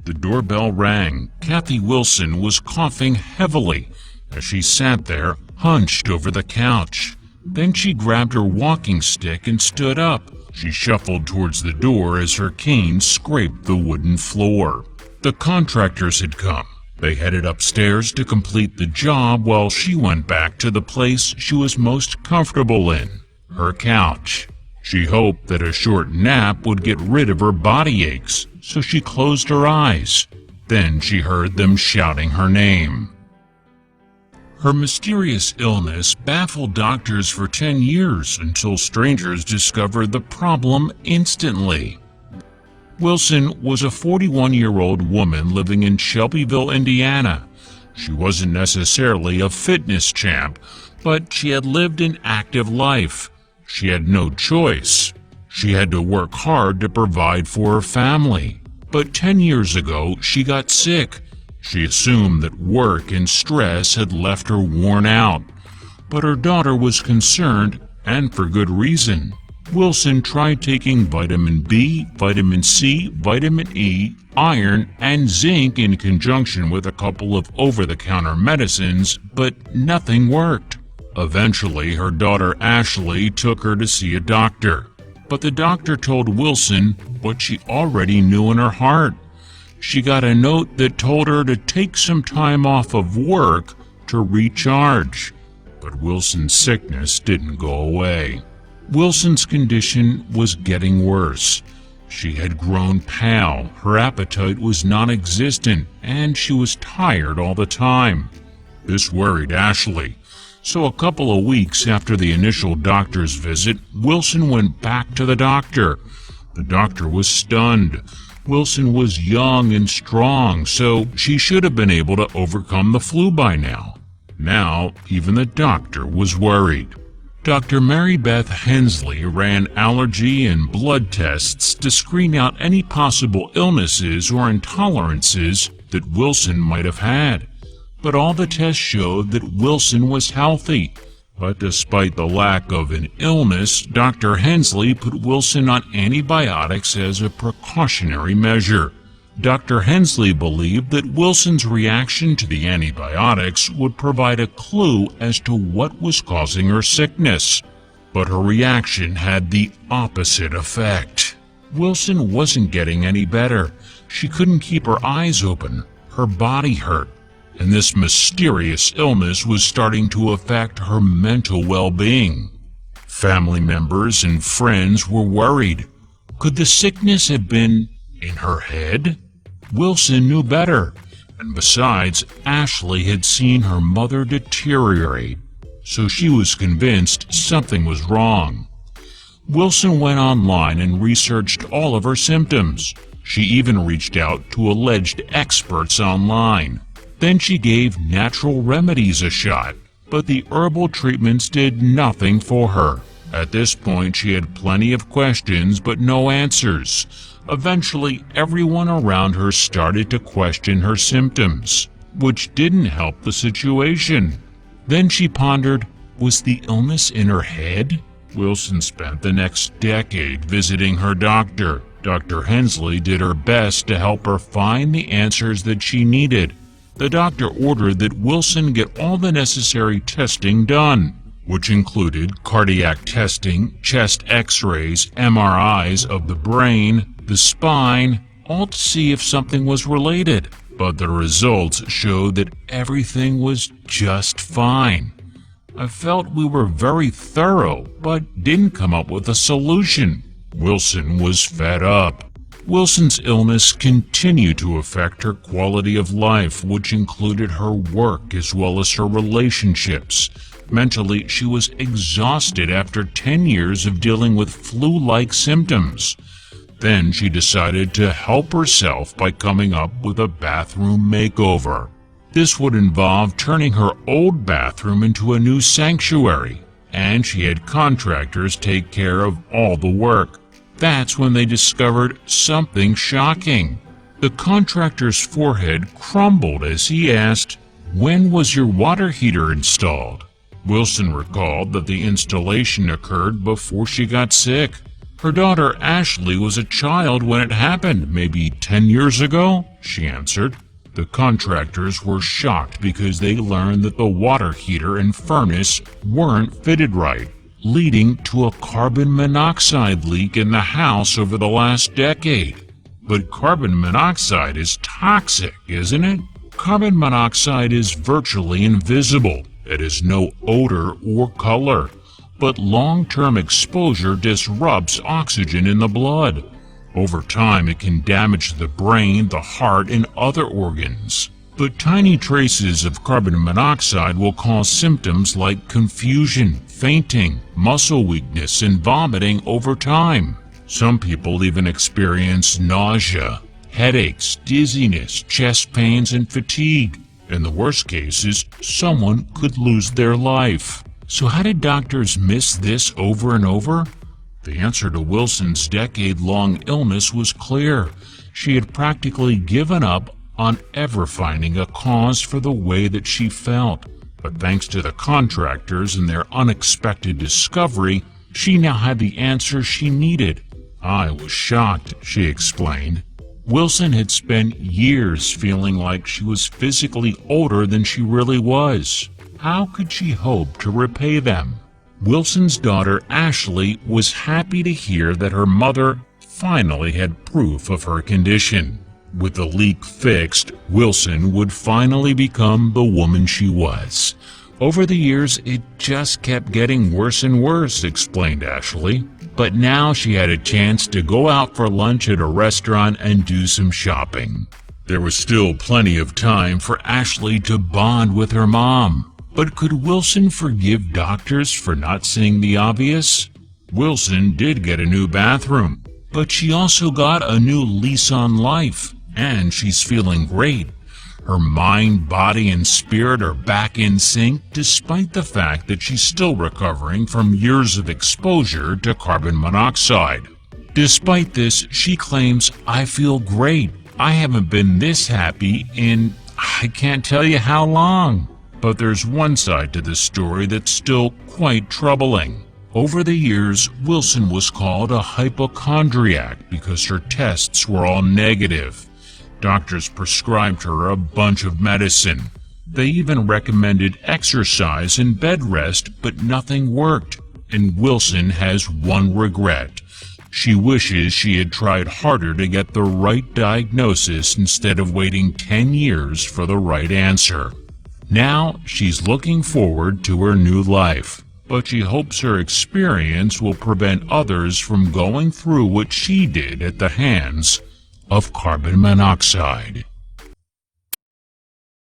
The doorbell rang. Kathy Wilson was coughing heavily as she sat there, hunched over the couch. Then she grabbed her walking stick and stood up. She shuffled towards the door as her cane scraped the wooden floor. The contractors had come. They headed upstairs to complete the job while she went back to the place she was most comfortable in, her couch. She hoped that a short nap would get rid of her body aches, so she closed her eyes. Then she heard them shouting her name. Her mysterious illness baffled doctors for 10 years until strangers discovered the problem instantly. Wilson was a 41-year-old woman living in Shelbyville, Indiana. She wasn't necessarily a fitness champ, but she had lived an active life. She had no choice. She had to work hard to provide for her family. But 10 years ago, she got sick. She assumed that work and stress had left her worn out. But her daughter was concerned, and for good reason. Wilson tried taking vitamin B, vitamin C, vitamin E, iron, and zinc in conjunction with a couple of over-the-counter medicines, but nothing worked. Eventually, her daughter Ashley took her to see a doctor. But the doctor told Wilson what she already knew in her heart. She got a note that told her to take some time off of work to recharge. But Wilson's sickness didn't go away. Wilson's condition was getting worse. She had grown pale, her appetite was non-existent, and she was tired all the time. This worried Ashley. So a couple of weeks after the initial doctor's visit, Wilson went back to the doctor. The doctor was stunned. Wilson was young and strong, so she should have been able to overcome the flu by now. Now, even the doctor was worried. Dr. Mary Beth Hensley ran allergy and blood tests to screen out any possible illnesses or intolerances that Wilson might have had. But all the tests showed that Wilson was healthy. But despite the lack of an illness, Dr. Hensley put Wilson on antibiotics as a precautionary measure. Dr. Hensley believed that Wilson's reaction to the antibiotics would provide a clue as to what was causing her sickness. But her reaction had the opposite effect. Wilson wasn't getting any better. She couldn't keep her eyes open. Her body hurt. And this mysterious illness was starting to affect her mental well-being. Family members and friends were worried. Could the sickness have been in her head? Wilson knew better, and besides, Ashley had seen her mother deteriorate, so she was convinced something was wrong. Wilson went online and researched all of her symptoms. She even reached out to alleged experts online. Then she gave natural remedies a shot, but the herbal treatments did nothing for her. At this point, she had plenty of questions, but no answers. Eventually, everyone around her started to question her symptoms, which didn't help the situation. Then she pondered, was the illness in her head? Wilson spent the next decade visiting her doctor. Dr. Hensley did her best to help her find the answers that she needed. The doctor ordered that Wilson get all the necessary testing done, which included cardiac testing, chest x-rays, MRIs of the brain, the spine, all to see if something was related. But the results showed that everything was just fine. I felt we were very thorough, but didn't come up with a solution. Wilson was fed up. Wilson's illness continued to affect her quality of life, which included her work as well as her relationships. Mentally, she was exhausted after 10 years of dealing with flu-like symptoms. Then she decided to help herself by coming up with a bathroom makeover. This would involve turning her old bathroom into a new sanctuary, and she had contractors take care of all the work. That's when they discovered something shocking. The contractor's forehead crumbled as he asked, "When was your water heater installed?" Wilson recalled that the installation occurred before she got sick. Her daughter Ashley was a child when it happened, maybe 10 years ago, she answered. The contractors were shocked because they learned that the water heater and furnace weren't fitted right, leading to a carbon monoxide leak in the house over the last decade. But carbon monoxide is toxic, isn't it? Carbon monoxide is virtually invisible. It has no odor or color. But long-term exposure disrupts oxygen in the blood. Over time, it can damage the brain, the heart, and other organs. But tiny traces of carbon monoxide will cause symptoms like confusion, fainting, muscle weakness, and vomiting over time. Some people even experience nausea, headaches, dizziness, chest pains, and fatigue. In the worst cases, someone could lose their life. So how did doctors miss this over and over? The answer to Wilson's decade-long illness was clear. She had practically given up on ever finding a cause for the way that she felt. But thanks to the contractors and their unexpected discovery, she now had the answer she needed. I was shocked, she explained. Wilson had spent years feeling like she was physically older than she really was. How could she hope to repay them? Wilson's daughter Ashley was happy to hear that her mother finally had proof of her condition. With the leak fixed, Wilson would finally become the woman she was. Over the years, it just kept getting worse and worse, explained Ashley. But now she had a chance to go out for lunch at a restaurant and do some shopping. There was still plenty of time for Ashley to bond with her mom. But could Wilson forgive doctors for not seeing the obvious? Wilson did get a new bathroom, but she also got a new lease on life, and she's feeling great. Her mind, body, and spirit are back in sync despite the fact that she's still recovering from years of exposure to carbon monoxide. Despite this, she claims, "I feel great. I haven't been this happy in I can't tell you how long." But there's one side to this story that's still quite troubling. Over the years, Wilson was called a hypochondriac because her tests were all negative. Doctors prescribed her a bunch of medicine. They even recommended exercise and bed rest, but nothing worked. And Wilson has one regret. She wishes she had tried harder to get the right diagnosis instead of waiting 10 years for the right answer. Now she's looking forward to her new life, but she hopes her experience will prevent others from going through what she did at the hands of carbon monoxide.